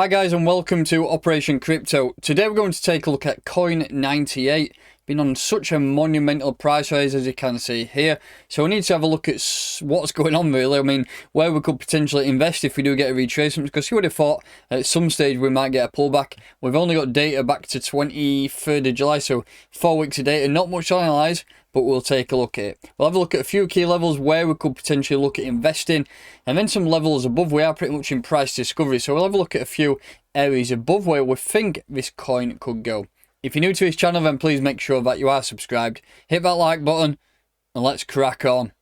Hi guys and welcome to Operation Crypto. Today we're going to take a look at COIN98. Been on such a monumental price rise as you can see here. So we need to have a look at what's going on really. I mean, where we could potentially invest if we do get a retracement. Because you would have thought at some stage we might get a pullback. We've only got data back to 23rd of July. So 4 weeks of data. Not much to analyse, but we'll take a look at it. We'll have a look at a few key levels where we could potentially look at investing. And then some levels above. We are pretty much in price discovery. So we'll have a look at a few areas above where we think this coin could go. If you're new to this channel, then please make sure that you are subscribed. Hit that like button and let's crack on.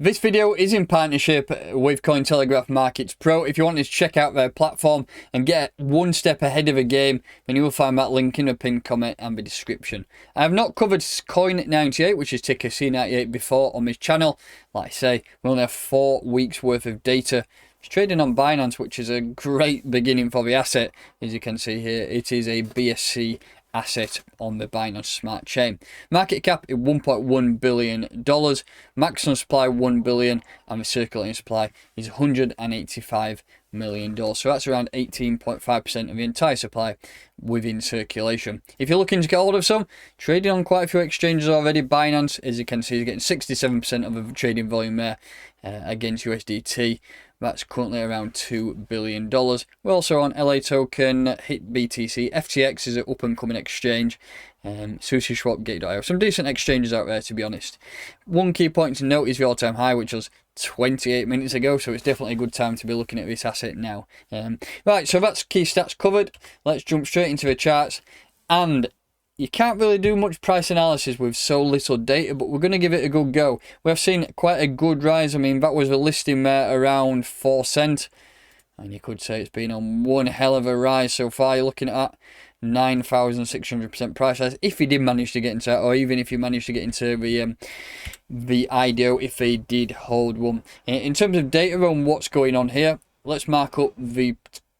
This video is in partnership with Cointelegraph Markets Pro. If you want to check out their platform and get one step ahead of the game, then you will find that link in the pinned comment and the description. I have not covered COIN98, which is ticker C98, before on this channel. Like I say, we only have 4 weeks worth of data. It's trading on Binance, which is a great beginning for the asset. As you can see here, it is a BSC asset on the Binance Smart Chain. Market cap is $1.1 billion, maximum supply $1 billion, and the circulating supply is $185 million. So that's around 18.5% of the entire supply within circulation. If you're looking to get hold of some, trading on quite a few exchanges already. Binance, as you can see, is getting 67% of the trading volume there against USDT. That's currently around $2 billion. We're also on LA Token, HIT BTC, FTX is an up and coming exchange, SushiSwap, Gate.io. Some decent exchanges out there, to be honest. One key point to note is the all-time high, which was 28 minutes ago, so it's definitely a good time to be looking at this asset now. Right, so that's key stats covered. Let's jump straight into the charts. And you can't really do much price analysis with so little data, but we're going to give it a good go. We have seen quite a good rise. I mean, that was a listing there around 4 cents. And you could say it's been on one hell of a rise so far. You're looking at 9,600% price rise. If you did manage to get into that, or even if you managed to get into the IDO, if they did hold one. In terms of data on what's going on here, let's mark up the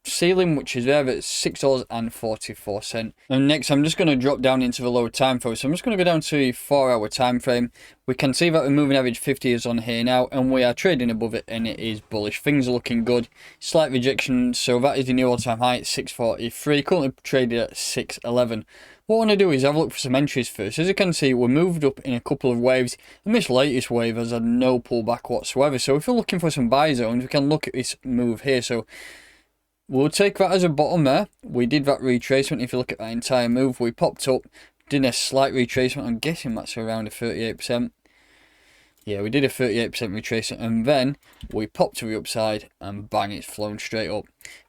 ceiling, which is there at $6.44. And next I'm just going to drop down into the lower time frame. So I'm just going to go down to the 4-hour time frame. We can see that the moving average 50 is on here now, and we are trading above it, and it is bullish. Things are looking good. Slight rejection, so that is the new all-time high at 643. Currently traded at 611. What I want to do is have a look for some entries first. As you can see, we're moved up in a couple of waves, and this latest wave has had no pullback whatsoever. So if you're looking for some buy zones, we can look at this move here. So we'll take that as a bottom there. We did that retracement. If you look at that entire move, we popped up, did a slight retracement. I'm guessing that's around a 38%. Yeah, we did a 38% retracement, and then we popped to the upside, and bang, it's flown straight up.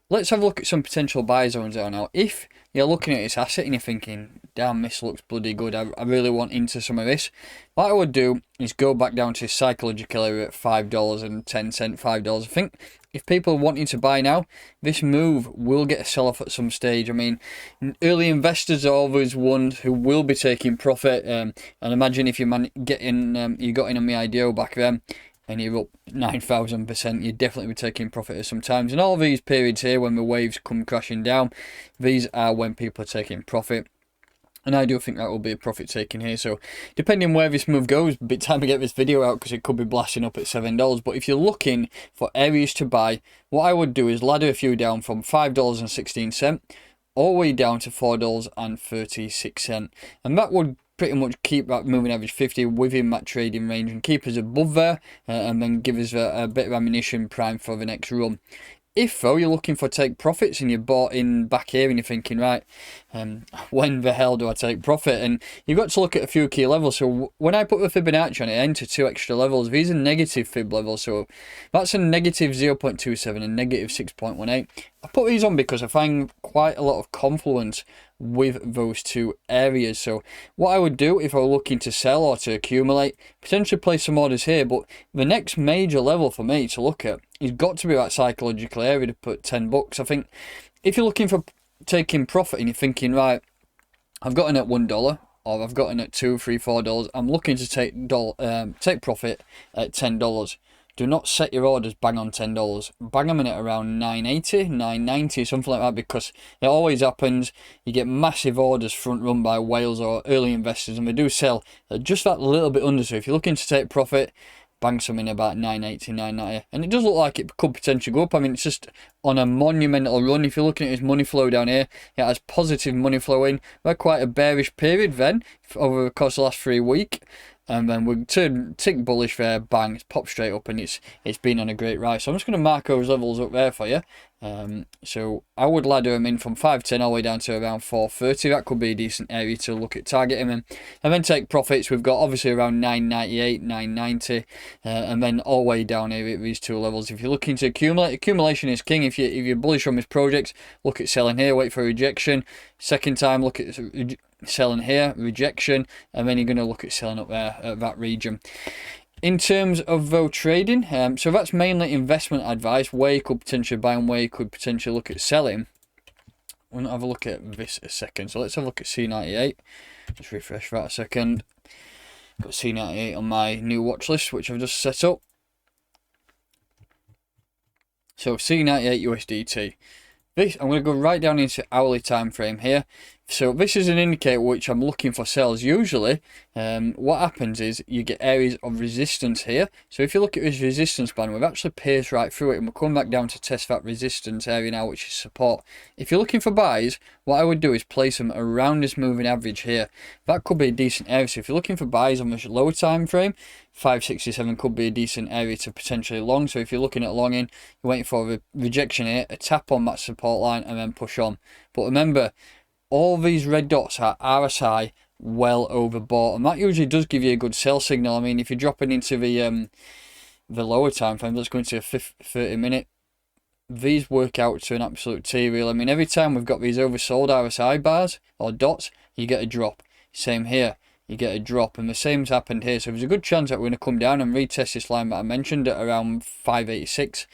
Let's have a look at some potential buy zones there now. If you're looking at this asset and you're thinking, damn, this looks bloody good, I really want into some of this, what I would do is go back down to psychological area at $5.10, $5. I think if people are wanting to buy now, this move will get a sell-off at some stage. I mean, early investors are always ones who will be taking profit. And imagine if you got in on the IDO back then, and you're up 9,000%, you'd definitely be taking profit at some times. And all these periods here, when the waves come crashing down, these are when people are taking profit. And I do think that will be a profit taking here. So depending where this move goes, a bit time to get this video out because it could be blasting up at $7. But if you're looking for areas to buy, what I would do is ladder a few down from $5.16 all the way down to $4.36. And that would pretty much keep that moving average 50 within that trading range and keep us above there, and then give us a bit of ammunition prime for the next run. If though you're looking for take profits and you bought in back here and you're thinking, right, when the hell do I take profit? And you've got to look at a few key levels. So when I put the Fibonacci on it, I enter 2 extra levels. These are negative fib levels, so that's a negative 0.27 and negative 6.18. I put these on because I find quite a lot of confluence with those two areas. So what I would do if I were looking to sell or to accumulate, potentially place some orders here, but the next major level for me to look at is got to be that psychological area to put $10. I think if you're looking for taking profit and you're thinking, right, I've got in at $1 or I've got in at $2, $3, $4, I'm looking to take profit at $10. do not set your orders bang on $10. Bang them in at around $9.80, $9.90, something like that, because it always happens. You get massive orders front run by whales or early investors, and they do sell just that little bit under. So if you're looking to take profit, bang something about $9.80, $9.90, and it does look like it could potentially go up. I mean, it's just on a monumental run. If you're looking at its money flow down here, it has positive money flow in. We had quite a bearish period then over the course of the last 3 weeks, and then we turned tick bullish there, bang, it's popped straight up, and it's been on a great rise. So I'm just going to mark those levels up there for you. So I would ladder them in from 510 all the way down to around 430. That could be a decent area to look at targeting them, and then take profits. We've got obviously around 998, 990, and then all the way down here at these two levels. If you're looking to accumulate, accumulation is king. If you're bullish on this project, look at selling here, wait for rejection. Second time, look at selling here, rejection, and then you're going to look at selling up there at that region. In terms of though trading, so that's mainly investment advice, where you could potentially buy and where you could potentially look at selling. We'll have a look at this a second. So let's have a look at C98. Just refresh that a second. Got C98 on my new watch list, which I've just set up. So C98 USDT. This, I'm going to go right down into hourly time frame here. So this is an indicator which I'm looking for sales. Usually what happens is you get areas of resistance here. So if you look at this resistance band, we've actually pierced right through it, and we're coming back down to test that resistance area now, which is support. If you're looking for buys, what I would do is place them around this moving average here. That could be a decent area. So if you're looking for buys on this lower time frame, 567 could be a decent area to potentially long. So if you're looking at longing, you're waiting for a rejection here, a tap on that support line, and then push on. But remember, all these red dots are RSI well overbought, and that usually does give you a good sell signal. I mean, if you're dropping into the lower time frame, let's go into a 30 minute. These work out to an absolute T-reel. I mean, every time we've got these oversold RSI bars or dots, you get a drop. Same here, you get a drop, and the same's happened here. So there's a good chance that we're going to come down and retest this line that I mentioned at around 586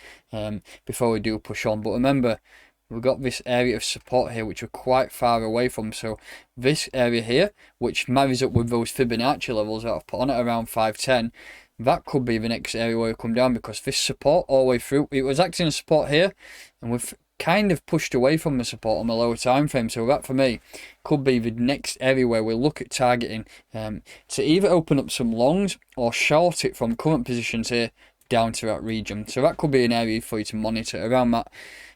before we do push on. But remember, we've got this area of support here which we're quite far away from. So this area here, which marries up with those Fibonacci levels that I've put on at around 510, that could be the next area where we come down, because this support all the way through, it was acting as support here, and we've kind of pushed away from the support on the lower time frame. So that for me could be the next area where we'll look at targeting to either open up some longs or short it from current positions here down to that region. So that could be an area for you to monitor around that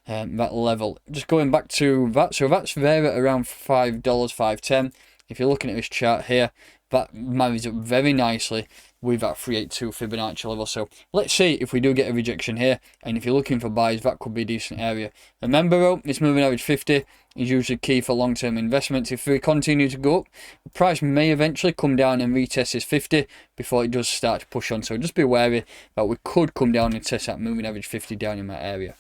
that level. Just going back to that, so that's there at around $5, $5.10. If you're looking at this chart here, that marries up very nicely with that 382 Fibonacci level. So let's see if we do get a rejection here, and if you're looking for buys, that could be a decent area. Remember though, this moving average 50 is usually key for long-term investments. If we continue to go up, the price may eventually come down and retest this 50 before it does start to push on. So just be wary that we could come down and test that moving average 50 down in that area.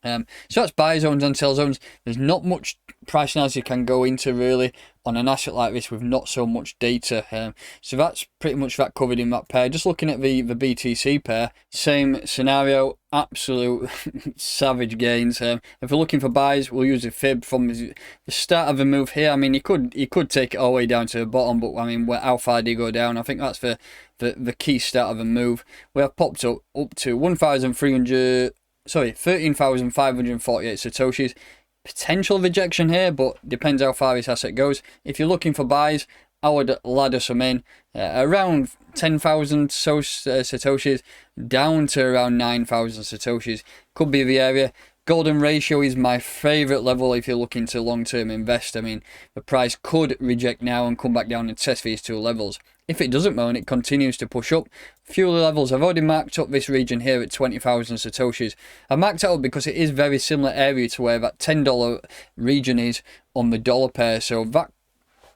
So that's buy zones and sell zones. There's not much price analysis you can go into really on an asset like this with not so much data. So that's pretty much that covered in that pair. Just looking at the BTC pair, same scenario, absolute savage gains. If we're looking for buys, we'll use a fib from the start of the move here. I mean, you could take it all the way down to the bottom, but I mean, how far do you go down? I think that's the key start of a move. We have popped up to 13,548 satoshis. Potential rejection here, but depends how far this asset goes. If you're looking for buys, I would ladder some in around 10,000 satoshis down to around 9,000 satoshis. Could be the area. Golden ratio is my favorite level if you're looking to long-term invest. I mean, the price could reject now and come back down and test these two levels. If it doesn't though and it continues to push up, few levels, I've already marked up this region here at 20,000 satoshis. I marked it up because it is very similar area to where that $10 region is on the dollar pair. So that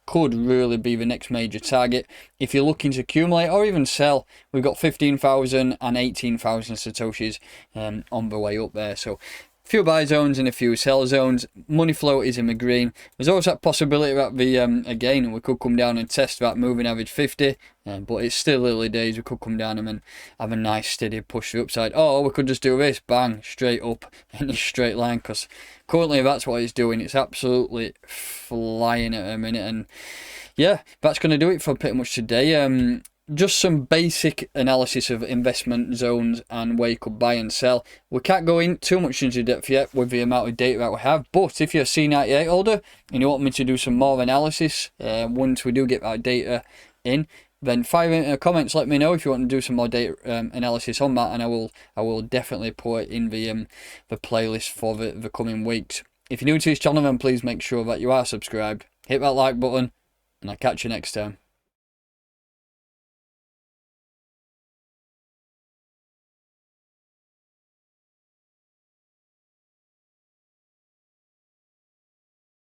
could really be the next major target. If you're looking to accumulate or even sell, we've got 15,000 and 18,000 satoshis on the way up there. So few buy zones and a few sell zones. Money flow is in the green. There's always that possibility that the again we could come down and test that moving average 50, but it's still early days. We could come down and then have a nice steady push to the upside. Or we could just do this, bang, straight up in a straight line, because currently that's what it's doing. It's absolutely flying at a minute. And yeah, that's going to do it for pretty much today. just some basic analysis of investment zones and where you could buy and sell. We can't go in too much into depth yet with the amount of data that we have, but if you're a C98 holder and you want me to do some more analysis once we do get that data in, then fire in the comments, let me know if you want to do some more data analysis on that, and I will definitely put it in the playlist for the coming weeks. If you're new to this channel, then please make sure that you are subscribed, hit that like button, and I'll catch you next time.